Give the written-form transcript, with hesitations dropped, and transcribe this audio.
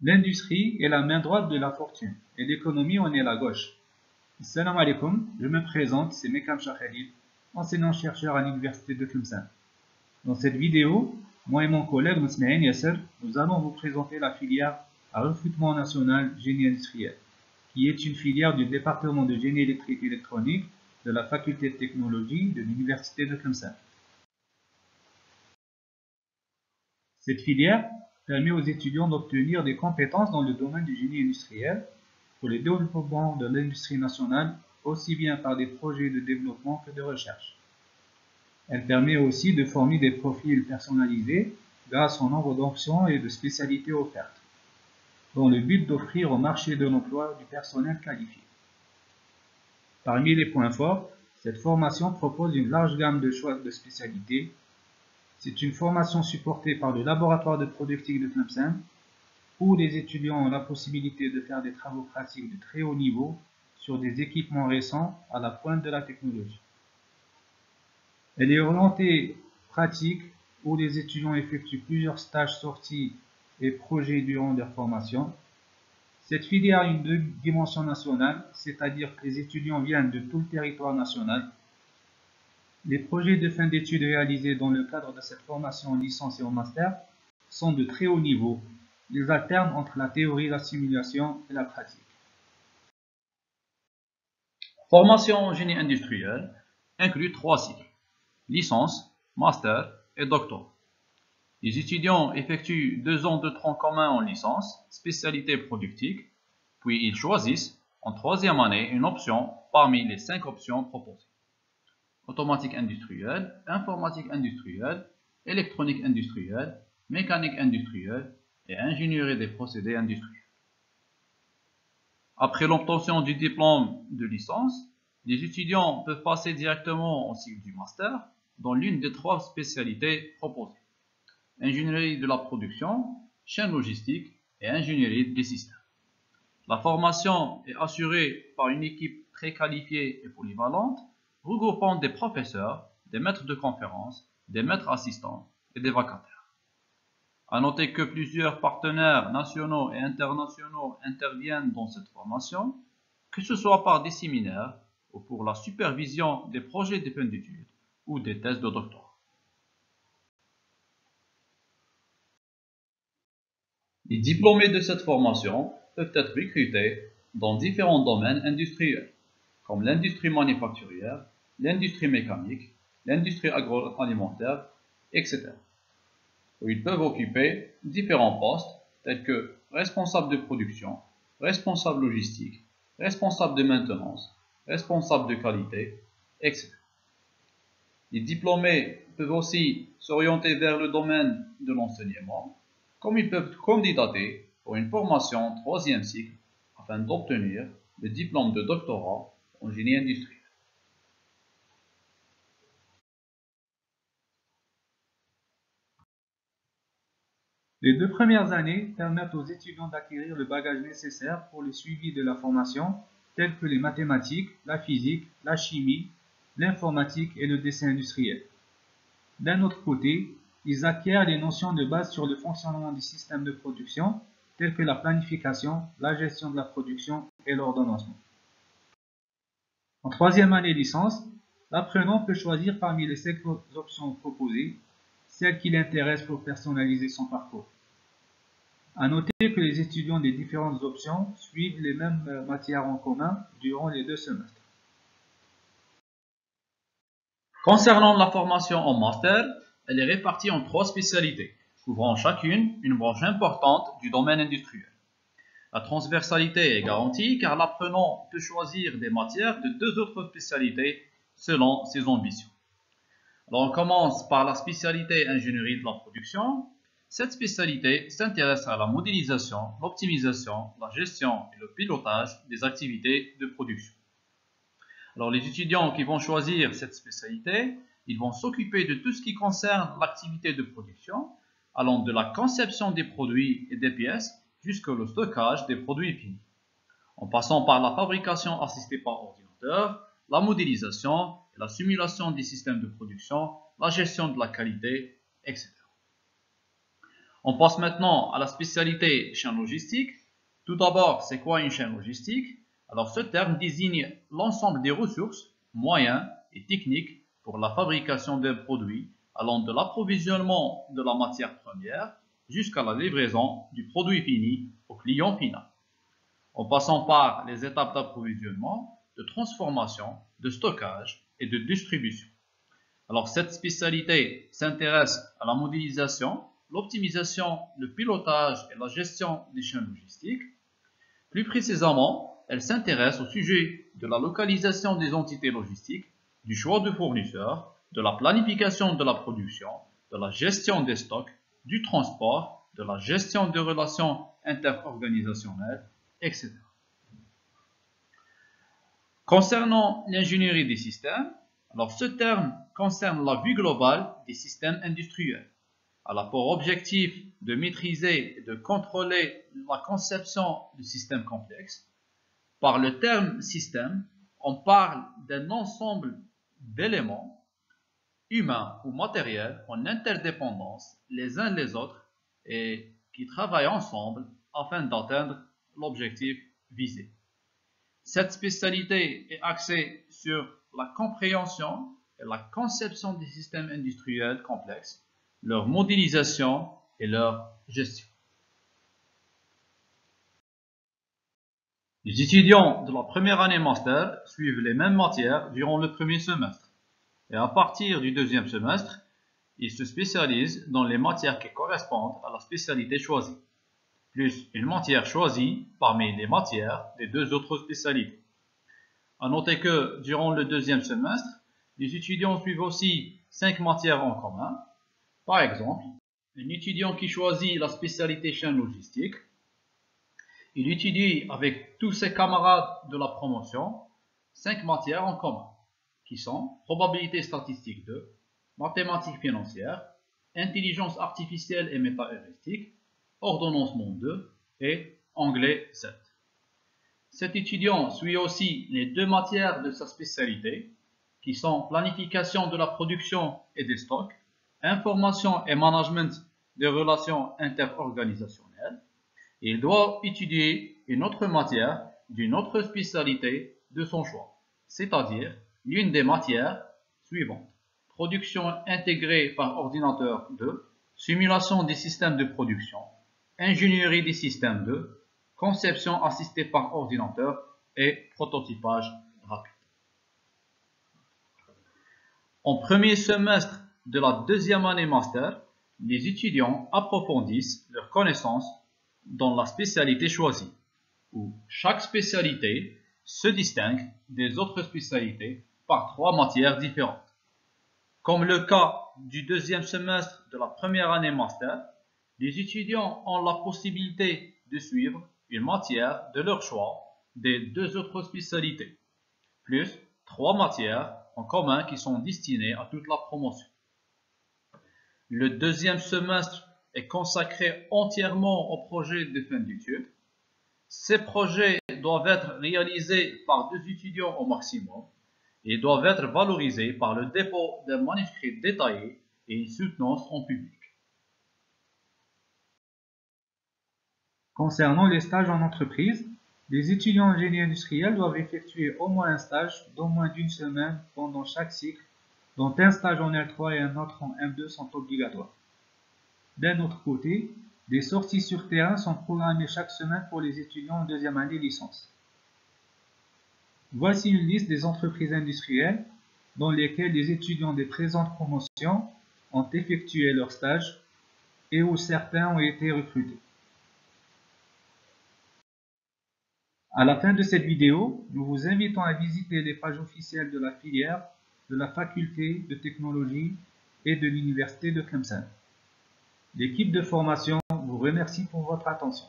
L'industrie est la main droite de la fortune et l'économie en est la gauche. Salam alaikum, je me présente, c'est Mekam Shakhalil, enseignant-chercheur à l'université de Tlemcen. Dans cette vidéo, moi et mon collègue Msmaïn Yasser, nous allons vous présenter la filière à recrutement national génie industriel, qui est une filière du département de génie électrique et électronique de la faculté de technologie de l'université de Tlemcen. Cette filière permet aux étudiants d'obtenir des compétences dans le domaine du génie industriel pour le développement de l'industrie nationale, aussi bien par des projets de développement que de recherche. Elle permet aussi de former des profils personnalisés grâce au nombre d'options et de spécialités offertes, dans le but d'offrir au marché de l'emploi du personnel qualifié. Parmi les points forts, cette formation propose une large gamme de choix de spécialités. C'est une formation supportée par le laboratoire de productique de Tlemcen, où les étudiants ont la possibilité de faire des travaux pratiques de très haut niveau sur des équipements récents à la pointe de la technologie. Elle est orientée pratique, où les étudiants effectuent plusieurs stages, sorties et projets durant leur formation. Cette filière a une dimension nationale, c'est-à-dire que les étudiants viennent de tout le territoire national. Les projets de fin d'études réalisés dans le cadre de cette formation en licence et en master sont de très haut niveau. Ils alternent entre la théorie, la simulation et la pratique. Formation en génie industriel inclut 3 cycles: licence, master et doctorat. Les étudiants effectuent 2 ans de tronc commun en licence, spécialité productique, puis ils choisissent en 3e année une option parmi les 5 options proposées: automatique industrielle, informatique industrielle, électronique industrielle, mécanique industrielle et ingénierie des procédés industriels. Après l'obtention du diplôme de licence, les étudiants peuvent passer directement au cycle du master dans l'une des 3 spécialités proposées: ingénierie de la production, chaîne logistique et ingénierie des systèmes. La formation est assurée par une équipe très qualifiée et polyvalente, regroupant des professeurs, des maîtres de conférences, des maîtres assistants et des vacataires. À noter que plusieurs partenaires nationaux et internationaux interviennent dans cette formation, que ce soit par des séminaires ou pour la supervision des projets de fin d'études ou des thèses de doctorat. Les diplômés de cette formation peuvent être recrutés dans différents domaines industriels, comme l'industrie manufacturière, l'industrie mécanique, l'industrie agroalimentaire, etc., où ils peuvent occuper différents postes tels que responsable de production, responsable logistique, responsable de maintenance, responsable de qualité, etc. Les diplômés peuvent aussi s'orienter vers le domaine de l'enseignement, comme ils peuvent candidater pour une formation en 3e cycle afin d'obtenir le diplôme de doctorat en génie industriel. Les 2 premières années permettent aux étudiants d'acquérir le bagage nécessaire pour le suivi de la formation, tels que les mathématiques, la physique, la chimie, l'informatique et le dessin industriel. D'un autre côté, ils acquièrent les notions de base sur le fonctionnement du système de production, telles que la planification, la gestion de la production et l'ordonnancement. En 3e année licence, l'apprenant peut choisir parmi les 5 options proposées, celle qui l'intéresse pour personnaliser son parcours. À noter que les étudiants des différentes options suivent les mêmes matières en commun durant les 2 semestres. Concernant la formation en master, elle est répartie en 3 spécialités, couvrant chacune une branche importante du domaine industriel. La transversalité est garantie car l'apprenant peut choisir des matières de 2 autres spécialités selon ses ambitions. Alors on commence par la spécialité ingénierie de la production. Cette spécialité s'intéresse à la modélisation, l'optimisation, la gestion et le pilotage des activités de production. Alors les étudiants qui vont choisir cette spécialité, ils vont s'occuper de tout ce qui concerne l'activité de production, allant de la conception des produits et des pièces jusqu'au stockage des produits finis, en passant par la fabrication assistée par ordinateur, la modélisation, la simulation des systèmes de production, la gestion de la qualité, etc. On passe maintenant à la spécialité chaîne logistique. Tout d'abord, c'est quoi une chaîne logistique? Alors, ce terme désigne l'ensemble des ressources, moyens et techniques pour la fabrication d'un produit allant de l'approvisionnement de la matière première jusqu'à la livraison du produit fini au client final, en passant par les étapes d'approvisionnement, de transformation, de stockage et de distribution. Alors, cette spécialité s'intéresse à la modélisation, l'optimisation, le pilotage et la gestion des chaînes logistiques. Plus précisément, elle s'intéresse au sujet de la localisation des entités logistiques, du choix de fournisseurs, de la planification de la production, de la gestion des stocks, du transport, de la gestion des relations interorganisationnelles, etc. Concernant l'ingénierie des systèmes, alors ce terme concerne la vue globale des systèmes industriels. Elle a pour objectif de maîtriser et de contrôler la conception de systèmes complexes. Par le terme système, on parle d'un ensemble d'éléments humains ou matériels en interdépendance les uns les autres et qui travaillent ensemble afin d'atteindre l'objectif visé. Cette spécialité est axée sur la compréhension et la conception des systèmes industriels complexes, leur modélisation et leur gestion. Les étudiants de la première année master suivent les mêmes matières durant le premier semestre et à partir du deuxième semestre, ils se spécialisent dans les matières qui correspondent à la spécialité choisie, plus une matière choisie parmi les matières des deux autres spécialités. À noter que durant le deuxième semestre, les étudiants suivent aussi 5 matières en commun. Par exemple, un étudiant qui choisit la spécialité chaîne logistique, il étudie avec tous ses camarades de la promotion 5 matières en commun, qui sont probabilité statistique 2, mathématiques financières, intelligence artificielle et méta-heuristique, ordonnancement 2 et anglais 7. Cet étudiant suit aussi les 2 matières de sa spécialité, qui sont planification de la production et des stocks, information et management des relations interorganisationnelles. Il doit étudier une autre matière d'une autre spécialité de son choix, c'est-à-dire l'une des matières suivantes: production intégrée par ordinateur 2, simulation des systèmes de production, ingénierie des systèmes 2, conception assistée par ordinateur et prototypage rapide. En premier semestre de la deuxième année master, les étudiants approfondissent leurs connaissances dans la spécialité choisie, où chaque spécialité se distingue des autres spécialités par 3 matières différentes. Comme le cas du deuxième semestre de la première année master, les étudiants ont la possibilité de suivre une matière de leur choix des 2 autres spécialités, plus 3 matières en commun qui sont destinées à toute la promotion. Le deuxième semestre est consacré entièrement aux projets de fin d'études. Ces projets doivent être réalisés par 2 étudiants au maximum et doivent être valorisés par le dépôt d'un manuscrit détaillé et une soutenance en public. Concernant les stages en entreprise, les étudiants en génie industriel doivent effectuer au moins un stage d'au moins d'1 semaine pendant chaque cycle, dont un stage en L3 et un autre en M2 sont obligatoires. D'un autre côté, des sorties sur terrain sont programmées chaque semaine pour les étudiants en deuxième année licence. Voici une liste des entreprises industrielles dans lesquelles les étudiants des présentes promotions ont effectué leur stage et où certains ont été recrutés. À la fin de cette vidéo, nous vous invitons à visiter les pages officielles de la filière, de la faculté de technologie et de l'université de Tlemcen. L'équipe de formation vous remercie pour votre attention.